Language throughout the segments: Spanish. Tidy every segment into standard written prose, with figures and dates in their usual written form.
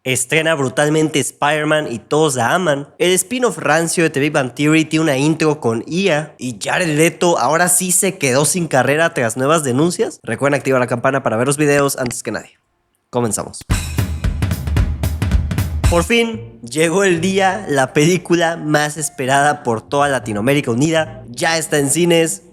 Estrena brutalmente Spider-Man y todos la aman. El spin-off rancio de The Big Bang Theory tiene una intro con IA. Y Jared Leto ahora sí se quedó sin carrera tras nuevas denuncias. Recuerden activar la campana para ver los videos antes que nadie. Comenzamos. Por fin llegó el día, la película más esperada por toda Latinoamérica unida. Ya está en cines.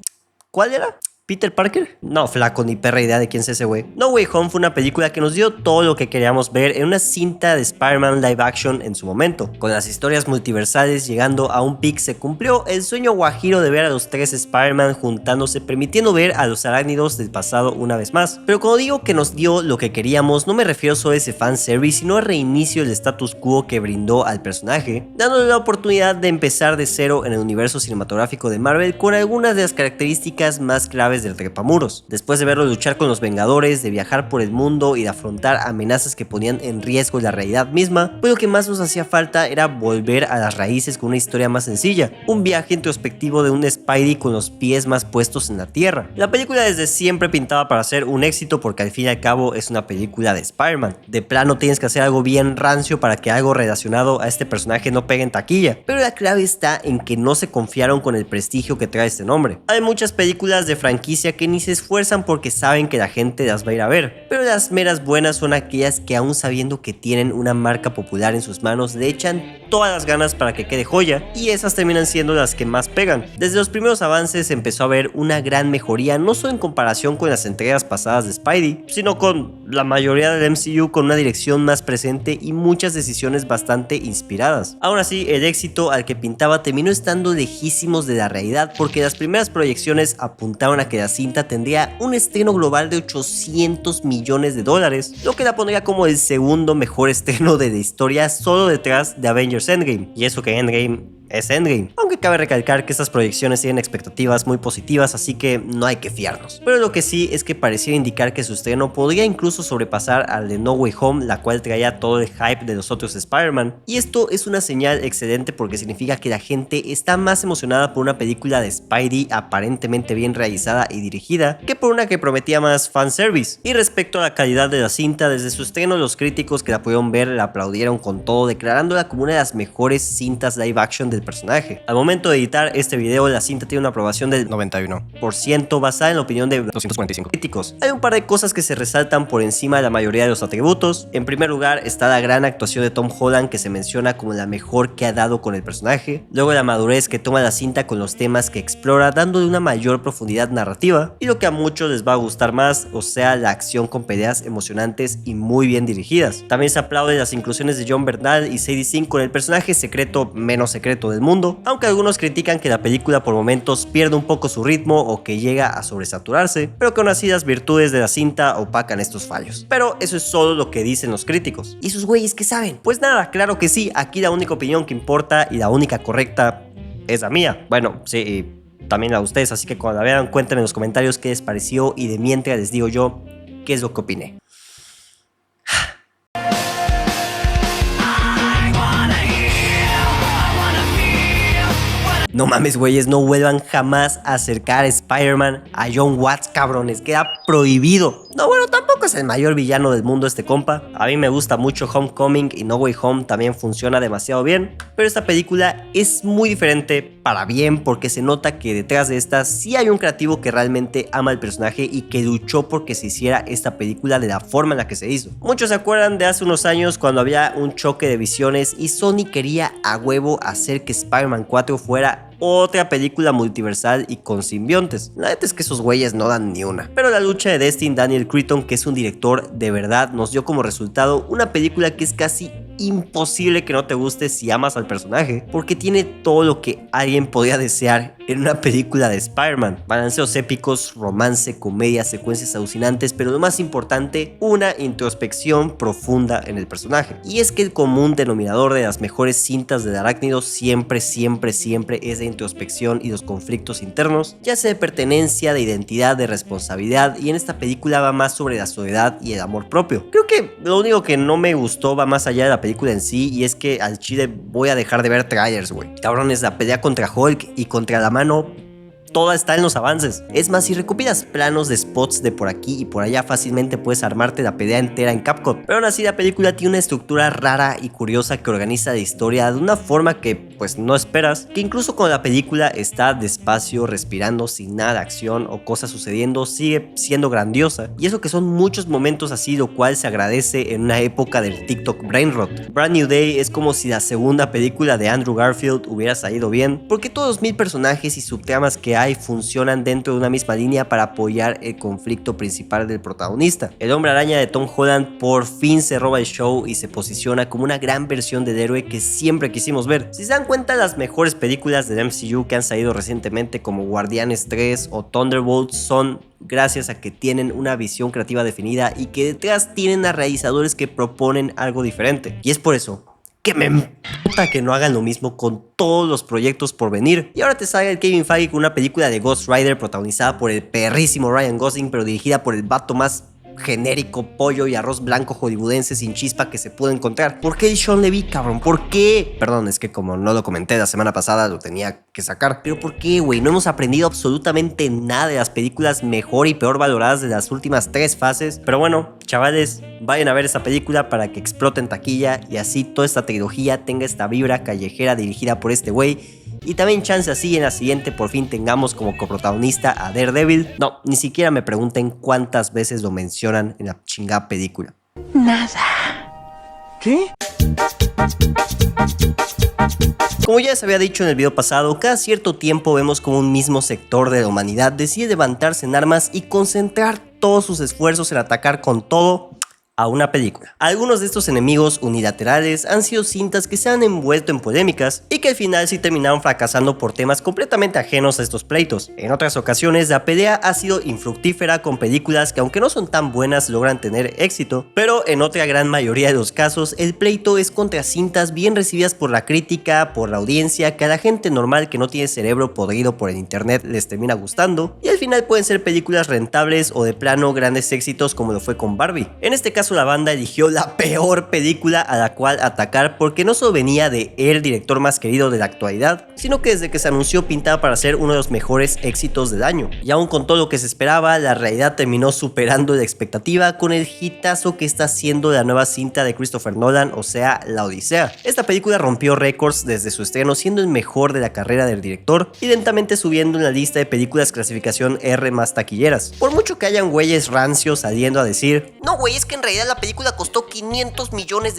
¿Cuál era? ¿Peter Parker? No, flaco, ni perra idea de quién es ese güey. No Way Home fue una película que nos dio todo lo que queríamos ver en una cinta de Spider-Man live action en su momento. Con las historias multiversales llegando a un pic, se cumplió el sueño guajiro de ver a los tres Spider-Man juntándose, permitiendo ver a los arácnidos del pasado una vez más. Pero cuando digo que nos dio lo que queríamos, no me refiero solo a ese fanservice, sino al reinicio del status quo que brindó al personaje, dándole la oportunidad de empezar de cero en el universo cinematográfico de Marvel con algunas de las características más claves del trepamuros. Después de verlo luchar con los Vengadores, de viajar por el mundo y de afrontar amenazas que ponían en riesgo la realidad misma, pues lo que más nos hacía falta era volver a las raíces con una historia más sencilla, un viaje introspectivo de un Spidey con los pies más puestos en la tierra. La película desde siempre pintaba para ser un éxito porque al fin y al cabo es una película de Spider-Man. De plano tienes que hacer algo bien rancio para que algo relacionado a este personaje no pegue en taquilla, pero la clave está en que no se confiaron con el prestigio que trae este nombre. Hay muchas películas de franquicia que ni se esfuerzan porque saben que la gente las va a ir a ver, pero las meras buenas son aquellas que aún sabiendo que tienen una marca popular en sus manos le echan todas las ganas para que quede joya, y esas terminan siendo las que más pegan. Desde los primeros avances empezó a haber una gran mejoría, no solo en comparación con las entregas pasadas de Spidey, sino con la mayoría del MCU, con una dirección más presente y muchas decisiones bastante inspiradas. Aún así, el éxito al que pintaba terminó estando lejísimos de la realidad, porque las primeras proyecciones apuntaron a que la cinta tendría un estreno global de 800 millones de dólares, lo que la pondría como el segundo mejor estreno de la historia, solo detrás de Avengers Endgame. Y eso que Endgame es Endgame, aunque cabe recalcar que estas proyecciones tienen expectativas muy positivas, así que no hay que fiarnos. Pero lo que sí es que pareciera indicar que su estreno podría incluso sobrepasar al de No Way Home, la cual traía todo el hype de los otros Spider-Man. Y esto es una señal excelente porque significa que la gente está más emocionada por una película de Spidey aparentemente bien realizada y dirigida que por una que prometía más fanservice. Y respecto a la calidad de la cinta, desde su estreno los críticos que la pudieron ver la aplaudieron con todo, declarándola como una de las mejores cintas live action del personaje. Al momento de editar este video, la cinta tiene una aprobación del 91%, basada en la opinión de 245 críticos. Hay un par de cosas que se resaltan por encima de la mayoría de los atributos. En primer lugar está la gran actuación de Tom Holland, que se menciona como la mejor que ha dado con el personaje. Luego la madurez que toma la cinta con los temas que explora, dándole una mayor profundidad narrativa, y lo que a muchos les va a gustar más, o sea, la acción con peleas emocionantes y muy bien dirigidas. También se aplaude las inclusiones de Jon Bernthal y Sadie Sink con el personaje secreto menos secreto del mundo, aunque algunos critican que la película por momentos pierde un poco su ritmo o que llega a sobresaturarse, pero que aún así las virtudes de la cinta opacan estos fallos. Pero eso es solo lo que dicen los críticos. ¿Y sus güeyes qué saben? Pues nada, claro que sí, aquí la única opinión que importa y la única correcta es la mía. Bueno, sí, y también la de ustedes, así que cuando la vean cuéntenme en los comentarios qué les pareció y de mientras les digo yo qué es lo que opiné. No mames, güeyes, no vuelvan jamás a acercar a Spider-Man a John Watts, cabrones, queda prohibido. No, bueno, tampoco es el mayor villano del mundo este compa. A mí me gusta mucho Homecoming y No Way Home también funciona demasiado bien, pero esta película es muy diferente para bien porque se nota que detrás de esta sí hay un creativo que realmente ama al personaje y que luchó porque se hiciera esta película de la forma en la que se hizo. Muchos se acuerdan de hace unos años cuando había un choque de visiones y Sony quería a huevo hacer que Spider-Man 4 fuera otra película multiversal y con simbiontes. La neta es que esos güeyes no dan ni una. Pero la lucha de Destin Daniel Cretton, que es un director de verdad, nos dio como resultado una película que es casi imposible que no te guste si amas al personaje, porque tiene todo lo que alguien podría desear en una película de Spider-Man. Balanceos épicos, romance, comedia, secuencias alucinantes, pero lo más importante, una introspección profunda en el personaje. Y es que el común denominador de las mejores cintas del arácnido siempre es la introspección y los conflictos internos, ya sea de pertenencia, de identidad, de responsabilidad, y en esta película va más sobre la soledad y el amor propio. Creo que lo único que no me gustó va más allá de la película en sí, y es que al chile voy a dejar de ver trailers, güey. Cabrones, la pelea contra Hulk y contra la mano toda está en los avances. Es más, si recopilas planos de spots de por aquí y por allá, fácilmente puedes armarte la pelea entera en CapCut. Pero aún así la película tiene una estructura rara y curiosa que organiza la historia de una forma que pues no esperas, que incluso cuando la película está despacio, respirando, sin nada de acción o cosas sucediendo, sigue siendo grandiosa. Y eso que son muchos momentos así, lo cual se agradece en una época del TikTok brainrot. Brand New Day es como si la segunda película de Andrew Garfield hubiera salido bien, porque todos los 1000 personajes y subtramas que hay funcionan dentro de una misma línea para apoyar el conflicto principal del protagonista. El Hombre Araña de Tom Holland por fin se roba el show y se posiciona como una gran versión del héroe que siempre quisimos ver. Si se dan cuenta, las mejores películas del MCU que han salido recientemente, como Guardianes 3 o Thunderbolts, son gracias a que tienen una visión creativa definida y que detrás tienen a realizadores que proponen algo diferente. Y es por eso que me emputa que no hagan lo mismo con todos los proyectos por venir. Y ahora te sale el Kevin Feige con una película de Ghost Rider protagonizada por el perrísimo Ryan Gosling, pero dirigida por el vato más genérico pollo y arroz blanco hollywoodense sin chispa que se pudo encontrar. ¿Por qué Sean Levy, cabrón? ¿Por qué? Perdón, es que como no lo comenté la semana pasada, lo tenía que sacar. Pero ¿por qué, güey? No hemos aprendido absolutamente nada de las películas mejor y peor valoradas de las últimas 3 fases. Pero bueno, chavales, vayan a ver esa película para que explote en taquilla y así toda esta trilogía tenga esta vibra callejera dirigida por este güey. Y también chance así en la siguiente por fin tengamos como coprotagonista a Daredevil. No, ni siquiera me pregunten cuántas veces lo mencionan en la chingada película. Nada. ¿Qué? Como ya les había dicho en el video pasado, cada cierto tiempo vemos como un mismo sector de la humanidad decide levantarse en armas y concentrar todos sus esfuerzos en atacar con todo a una película. Algunos de estos enemigos unilaterales han sido cintas que se han envuelto en polémicas y que al final sí terminaron fracasando por temas completamente ajenos a estos pleitos. En otras ocasiones la pelea ha sido infructífera con películas que aunque no son tan buenas logran tener éxito, pero en otra gran mayoría de los casos el pleito es contra cintas bien recibidas por la crítica, por la audiencia, que a la gente normal que no tiene cerebro podrido por el internet les termina gustando, y al final pueden ser películas rentables o de plano grandes éxitos como lo fue con Barbie. En este caso la banda eligió la peor película a la cual atacar porque no solo venía de el director más querido de la actualidad, sino que desde que se anunció pintaba para ser uno de los mejores éxitos del año. Y aún con todo lo que se esperaba, la realidad terminó superando la expectativa con el hitazo que está haciendo la nueva cinta de Christopher Nolan, o sea, La Odisea. Esta película rompió récords desde su estreno, siendo el mejor de la carrera del director y lentamente subiendo en la lista de películas clasificación R más taquilleras. Por mucho que hayan güeyes rancios saliendo a decir: no güey, es que en realidad la película costó $500 millones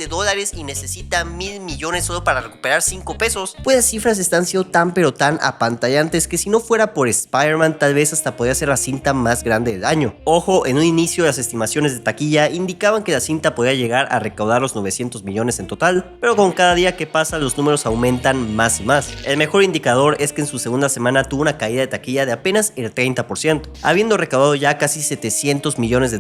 y necesita 1000 millones solo para recuperar 5 pesos, pues las cifras están siendo tan pero tan apantallantes que si no fuera por Spider-Man tal vez hasta podría ser la cinta más grande del año. Ojo, en un inicio las estimaciones de taquilla indicaban que la cinta podría llegar a recaudar los 900 millones en total, pero con cada día que pasa los números aumentan más y más. El mejor indicador es que en su segunda semana tuvo una caída de taquilla de apenas el 30%, habiendo recaudado ya casi $700 millones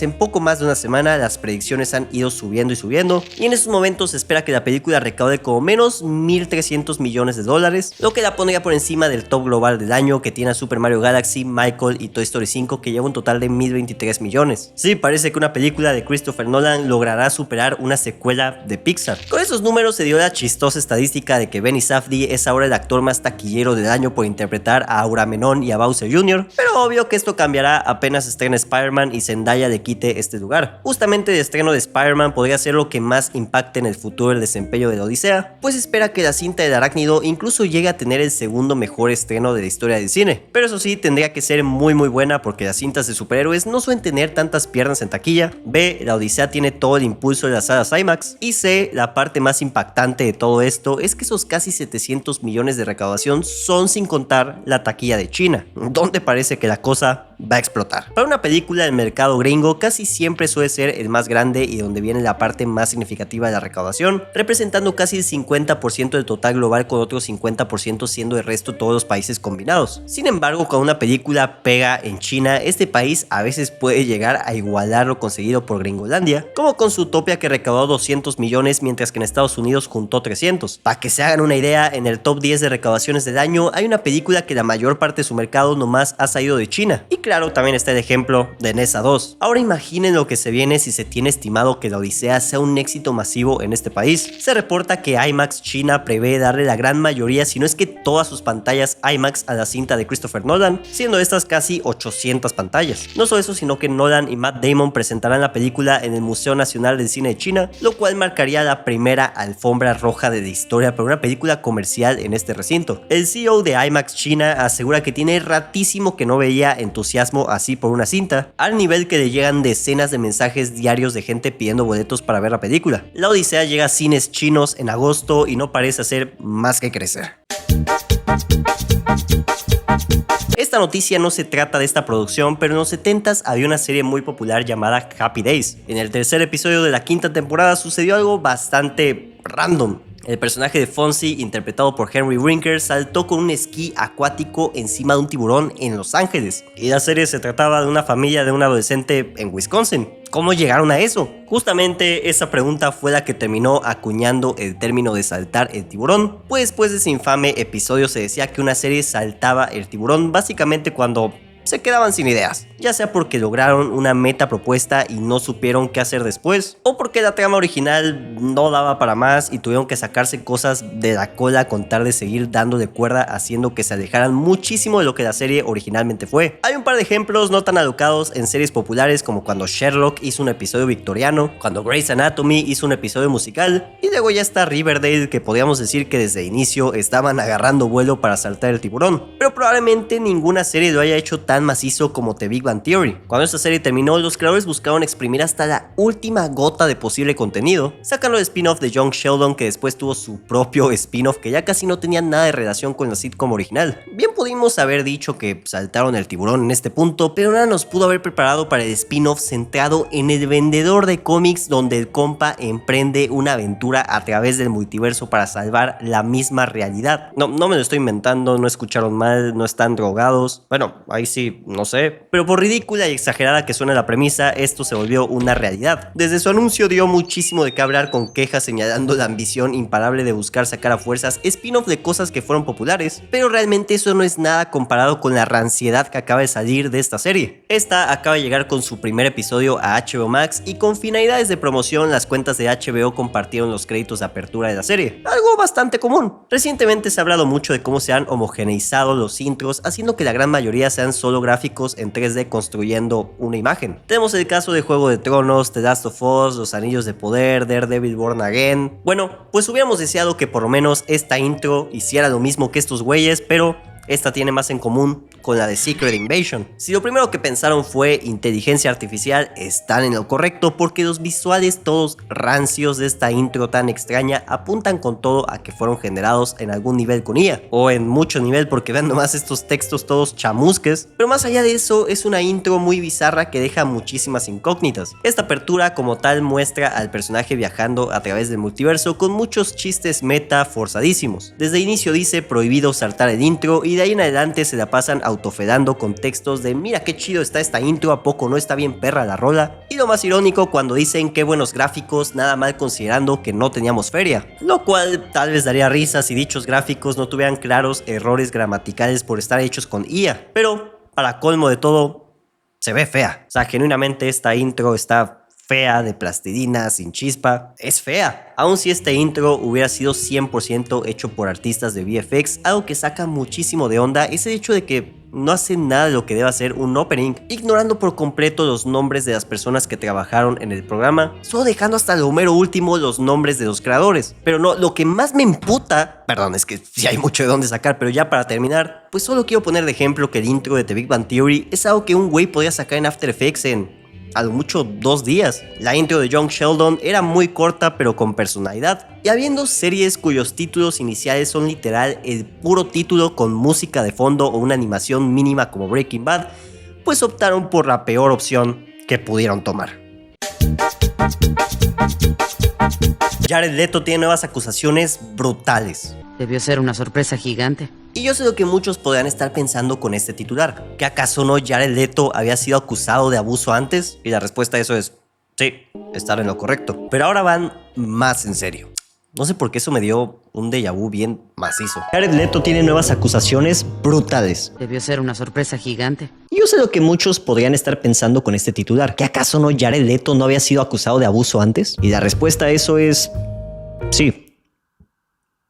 en poco más de una semana. Las predicciones han ido subiendo y subiendo, y en estos momentos se espera que la película recaude como menos $1.300 millones, lo que la pondría por encima del top global del año que tiene a Super Mario Galaxy, Michael y Toy Story 5, que lleva un total de 1023 millones. Sí, parece que una película de Christopher Nolan logrará superar una secuela de Pixar. Con esos números se dio la chistosa estadística de que Benny Safdie es ahora el actor más taquillero del año por interpretar a Aura Menón y a Bowser Jr., pero obvio que esto cambiará apenas estrene Spider-Man y Zendaya le quite este lugar. Justamente el estreno de Spider-Man podría ser lo que más impacte en el futuro el desempeño de la Odisea, pues espera que la cinta del arácnido incluso llegue a tener el segundo mejor estreno de la historia del cine. Pero eso sí, tendría que ser muy buena porque las cintas de superhéroes no suelen tener tantas piernas en taquilla. B, la Odisea tiene todo el impulso de las salas IMAX. Y C, la parte más impactante de todo esto es que esos casi 700 millones de recaudación son sin contar la taquilla de China, donde parece que la cosa va a explotar. Para una película, el mercado gringo casi siempre suele ser el más grande y donde viene la parte más significativa de la recaudación, representando casi el 50% del total global, con otro 50% siendo el resto todos los países combinados. Sin embargo, cuando una película pega en China, este país a veces puede llegar a igualar lo conseguido por Gringolandia, como con Zootopia, que recaudó 200 millones mientras que en Estados Unidos juntó 300. Para que se hagan una idea, en el top 10 de recaudaciones del año hay una película que la mayor parte de su mercado nomás ha salido de China y claro, también está el ejemplo de Nessa 2. Ahora imaginen lo que se viene si se tiene estimado que la Odisea sea un éxito masivo en este país. Se reporta que IMAX China prevé darle la gran mayoría, si no es que todas sus pantallas IMAX a la cinta de Christopher Nolan, siendo estas casi 800 pantallas. No solo eso, sino que Nolan y Matt Damon presentarán la película en el Museo Nacional del Cine de China, lo cual marcaría la primera alfombra roja de la historia para una película comercial en este recinto. El CEO de IMAX China asegura que tiene ratísimo que no veía entusiasmo así por una cinta, al nivel que le llegan decenas de mensajes diarios de gente pidiendo boletos para ver la película. La Odisea llega a cines chinos en agosto y no parece hacer más que crecer. Esta noticia no se trata de esta producción, pero en los 70s había una serie muy popular llamada Happy Days. En el tercer episodio de la quinta temporada sucedió algo bastante random. El personaje de Fonzie, interpretado por Henry Winkler, saltó con un esquí acuático encima de un tiburón en Los Ángeles. Y la serie se trataba de una familia de un adolescente en Wisconsin. ¿Cómo llegaron a eso? Justamente esa pregunta fue la que terminó acuñando el término de saltar el tiburón, pues después de ese infame episodio se decía que una serie saltaba el tiburón básicamente cuando se quedaban sin ideas, ya sea porque lograron una meta propuesta y no supieron qué hacer después, o porque la trama original no daba para más y tuvieron que sacarse cosas de la cola con tal de seguir dándole cuerda, haciendo que se alejaran muchísimo de lo que la serie originalmente fue. Hay un par de ejemplos no tan alocados en series populares, como cuando Sherlock hizo un episodio victoriano, cuando Grey's Anatomy hizo un episodio musical, y luego ya está Riverdale, que podríamos decir que desde el inicio estaban agarrando vuelo para saltar el tiburón, pero probablemente ninguna serie lo haya hecho tan macizo como The Big Bang Theory. Cuando esta serie terminó, los creadores buscaron exprimir hasta la última gota de posible contenido, sacando el spin-off de Young Sheldon, que después tuvo su propio spin-off que ya casi no tenía nada de relación con la sitcom original. Bien pudimos haber dicho que saltaron el tiburón en este punto, pero nada nos pudo haber preparado para el spin-off centrado en el vendedor de cómics, donde el compa emprende una aventura a través del multiverso para salvar la misma realidad. No me lo estoy inventando, no escucharon mal, no están drogados. Bueno, ahí sí, no sé, pero por ridícula y exagerada que suene la premisa, esto se volvió una realidad. Desde su anuncio dio muchísimo de qué hablar, con quejas señalando la ambición imparable de buscar sacar a fuerzas spin-off de cosas que fueron populares, pero realmente eso no es nada comparado con la ranciedad que acaba de salir de esta serie. Esta acaba de llegar con su primer episodio a HBO Max y con finalidades de promoción las cuentas de HBO compartieron los créditos de apertura de la serie, algo bastante común. Recientemente se ha hablado mucho de cómo se han homogeneizado los intros, haciendo que la gran mayoría sean solo gráficos en 3D construyendo una imagen. Tenemos el caso de Juego de Tronos, The Last of Us, Los Anillos de Poder, Daredevil Born Again. Bueno, pues hubiéramos deseado que por lo menos esta intro hiciera lo mismo que estos güeyes, pero esta tiene más en común con la de Secret Invasion. Si lo primero que pensaron fue inteligencia artificial, están en lo correcto, porque los visuales todos rancios de esta intro tan extraña apuntan con todo a que fueron generados en algún nivel con IA, o en mucho nivel, porque vean nomás estos textos todos chamusques. Pero más allá de eso, es una intro muy bizarra que deja muchísimas incógnitas. Esta apertura como tal muestra al personaje viajando a través del multiverso con muchos chistes meta forzadísimos. Desde el inicio dice prohibido saltar el intro, y de ahí en adelante se la pasan autofedando con textos de mira qué chido está esta intro, a poco no está bien perra la rola. Y lo más irónico cuando dicen qué buenos gráficos, nada mal considerando que no teníamos feria, lo cual tal vez daría risa si dichos gráficos no tuvieran claros errores gramaticales por estar hechos con IA, pero para colmo de todo se ve fea. O sea, genuinamente esta intro está fea, de plastilina, sin chispa, es fea. Aun si este intro hubiera sido 100% hecho por artistas de VFX, algo que saca muchísimo de onda es el hecho de que no hace nada de lo que debe hacer un opening, ignorando por completo los nombres de las personas que trabajaron en el programa, solo dejando hasta lo mero último los nombres de los creadores. Pero no, lo que más me emputa, perdón, es que sí hay mucho de dónde sacar, pero ya para terminar, pues solo quiero poner de ejemplo que el intro de The Big Bang Theory es algo que un güey podía sacar en After Effects en a lo mucho 2 días. La intro de Young Sheldon era muy corta pero con personalidad, y habiendo series cuyos títulos iniciales son literal el puro título con música de fondo o una animación mínima como Breaking Bad, pues optaron por la peor opción que pudieron tomar. Jared Leto tiene nuevas acusaciones brutales. Debió ser una sorpresa gigante. Y yo sé lo que muchos podrían estar pensando con este titular. ¿Que acaso no Jared Leto había sido acusado de abuso antes? Y la respuesta a eso es sí, estar en lo correcto. Pero ahora van más en serio. No sé por qué eso me dio un déjà vu bien macizo. Jared Leto tiene nuevas acusaciones brutales. Debió ser una sorpresa gigante. Y yo sé lo que muchos podrían estar pensando con este titular. ¿Que acaso no Jared Leto no había sido acusado de abuso antes? Y la respuesta a eso es... sí.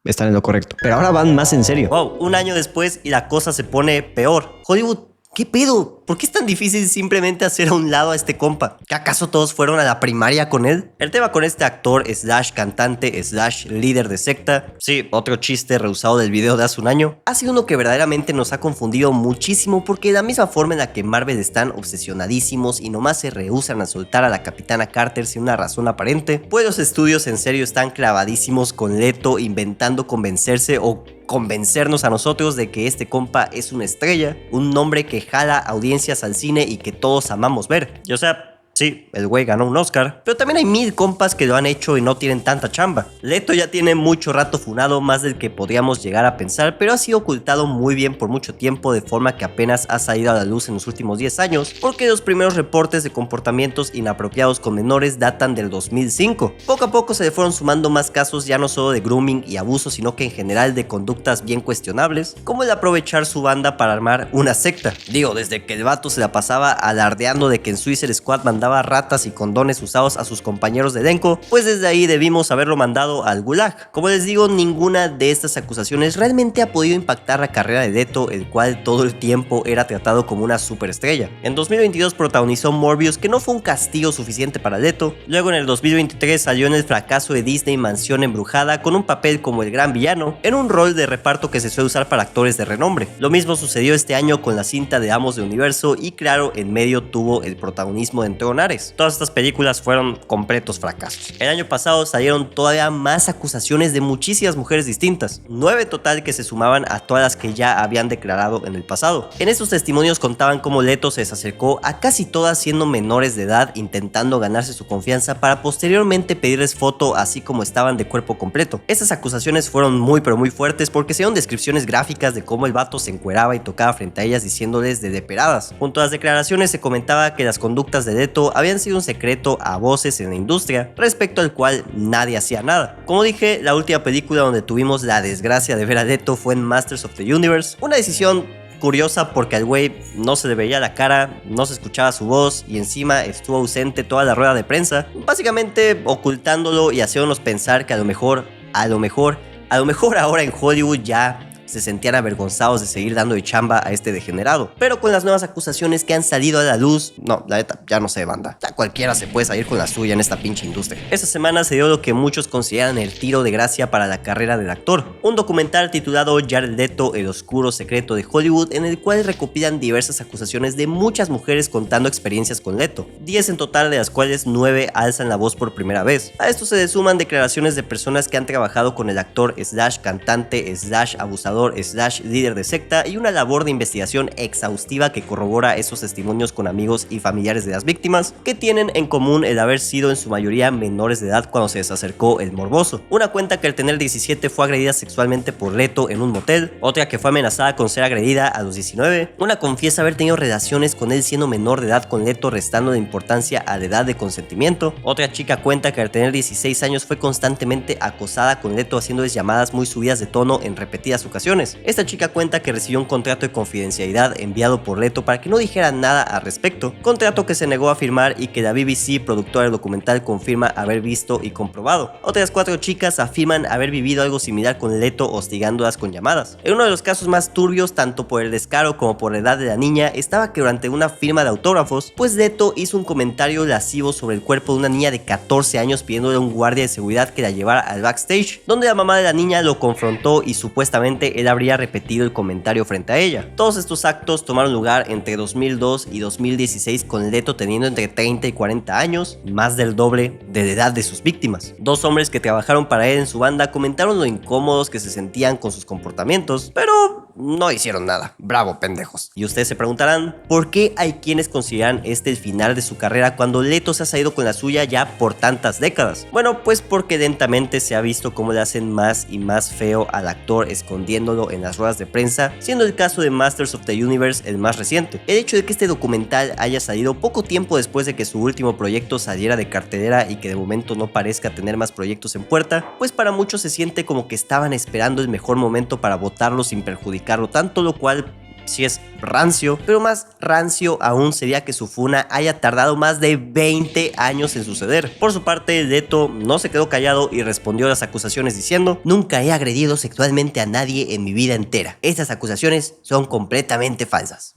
Están en lo correcto. Pero ahora van más en serio. Wow, un año después y la cosa se pone peor. Hollywood, ¿qué pedo? ¿Por qué es tan difícil simplemente hacer a un lado a este compa? ¿Que acaso todos fueron a la primaria con él? El tema con este actor / cantante / líder de secta, sí, otro chiste reusado del video de hace un año, ha sido uno que verdaderamente nos ha confundido muchísimo, porque de la misma forma en la que Marvel están obsesionadísimos y nomás se rehusan a soltar a la Capitana Carter sin una razón aparente, pues los estudios en serio están clavadísimos con Leto, intentando convencerse o convencernos a nosotros de que este compa es una estrella, un nombre que jala audiencias al cine y que todos amamos ver. Y o sea, sí, el güey ganó un Oscar, pero también hay 1000 compas que lo han hecho y no tienen tanta chamba. Leto ya tiene mucho rato funado, más del que podríamos llegar a pensar, pero ha sido ocultado muy bien por mucho tiempo, de forma que apenas ha salido a la luz en los últimos 10 años, porque los primeros reportes de comportamientos inapropiados con menores datan del 2005. Poco a poco se le fueron sumando más casos, ya no solo de grooming y abuso, sino que en general de conductas bien cuestionables, como el aprovechar su banda para armar una secta. Digo, desde que el vato se la pasaba alardeando de que en Suicide Squad mandaba ratas y condones usados a sus compañeros de elenco, pues desde ahí debimos haberlo mandado al gulag. Como les digo, ninguna de estas acusaciones realmente ha podido impactar la carrera de Leto, el cual todo el tiempo era tratado como una superestrella. En 2022 protagonizó Morbius, que no fue un castigo suficiente para Leto. Luego en el 2023 salió en el fracaso de Disney Mansión Embrujada con un papel como el gran villano, en un rol de reparto que se suele usar para actores de renombre. Lo mismo sucedió este año con la cinta de Amos del Universo y claro, en medio tuvo el protagonismo de Entronares. Todas estas películas fueron completos fracasos. El año pasado salieron todavía más acusaciones de muchísimas mujeres distintas, 9 total, que se sumaban a todas las que ya habían declarado en el pasado. En estos testimonios contaban cómo Leto se acercó a casi todas siendo menores de edad, intentando ganarse su confianza para posteriormente pedirles foto así como estaban de cuerpo completo. Estas acusaciones fueron muy pero muy fuertes, porque se dieron descripciones gráficas de cómo el vato se encueraba y tocaba frente a ellas diciéndoles de deperadas. Junto a las declaraciones se comentaba que las conductas de Leto habían sido un secreto a voces en la industria, respecto al cual nadie hacía nada. Como dije, la última película donde tuvimos la desgracia de ver a Leto fue en Masters of the Universe, una decisión curiosa porque al güey no se le veía la cara, no se escuchaba su voz y encima estuvo ausente toda la rueda de prensa, básicamente ocultándolo y haciéndonos pensar que a lo mejor ahora en Hollywood ya se sentían avergonzados de seguir dando de chamba a este degenerado. Pero con las nuevas acusaciones que han salido a la luz, no, la neta, ya no sé, banda. Ya cualquiera se puede salir con la suya en esta pinche industria. Esta semana se dio lo que muchos consideran el tiro de gracia para la carrera del actor. Un documental titulado Jared Leto, el oscuro secreto de Hollywood, en el cual recopilan diversas acusaciones de muchas mujeres contando experiencias con Leto. 10 en total, de las cuales 9 alzan la voz por primera vez. A esto se le suman declaraciones de personas que han trabajado con el actor / cantante / abusador / líder de secta, y una labor de investigación exhaustiva que corrobora esos testimonios con amigos y familiares de las víctimas, que tienen en común el haber sido en su mayoría menores de edad cuando se les acercó el morboso. Una cuenta que al tener 17 fue agredida sexualmente por Leto en un motel, otra que fue amenazada con ser agredida a los 19, una confiesa haber tenido relaciones con él siendo menor de edad con Leto, restando de importancia a la edad de consentimiento, otra chica cuenta que al tener 16 años fue constantemente acosada con Leto, haciéndoles llamadas muy subidas de tono en repetidas ocasiones. Esta chica cuenta que recibió un contrato de confidencialidad enviado por Leto para que no dijera nada al respecto, contrato que se negó a firmar y que la BBC, productora del documental, confirma haber visto y comprobado. Otras 4 chicas afirman haber vivido algo similar con Leto, hostigándolas con llamadas. En uno de los casos más turbios, tanto por el descaro como por la edad de la niña, estaba que durante una firma de autógrafos, pues Leto hizo un comentario lascivo sobre el cuerpo de una niña de 14 años, pidiéndole a un guardia de seguridad que la llevara al backstage, donde la mamá de la niña lo confrontó y supuestamente él habría repetido el comentario frente a ella. Todos estos actos tomaron lugar entre 2002 y 2016, con Leto teniendo entre 30 y 40 años, más del doble de la edad de sus víctimas. 2 hombres que trabajaron para él en su banda comentaron lo incómodos que se sentían con sus comportamientos, pero no hicieron nada. Bravo, pendejos. Y ustedes se preguntarán, ¿por qué hay quienes consideran este el final de su carrera cuando Leto se ha salido con la suya ya por tantas décadas? Bueno, pues porque lentamente se ha visto cómo le hacen más y más feo al actor, escondiéndolo en las ruedas de prensa, siendo el caso de Masters of the Universe el más reciente. El hecho de que este documental haya salido poco tiempo después de que su último proyecto saliera de cartelera y que de momento no parezca tener más proyectos en puerta, pues para muchos se siente como que estaban esperando el mejor momento para botarlo sin perjudicarlo tanto, lo cual sí es rancio, pero más rancio aún sería que su funa haya tardado más de 20 años en suceder. Por su parte, Leto no se quedó callado y respondió a las acusaciones diciendo: nunca he agredido sexualmente a nadie en mi vida entera. Estas acusaciones son completamente falsas.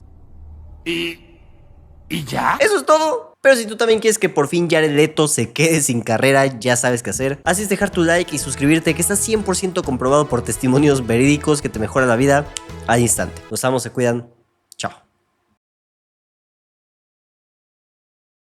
¿Y ya? Eso es todo. Pero si tú también quieres que por fin Jared Leto se quede sin carrera, ya sabes qué hacer. Así es dejar tu like y suscribirte, que está 100% comprobado por testimonios verídicos que te mejora la vida al instante. Nos amos, se cuidan.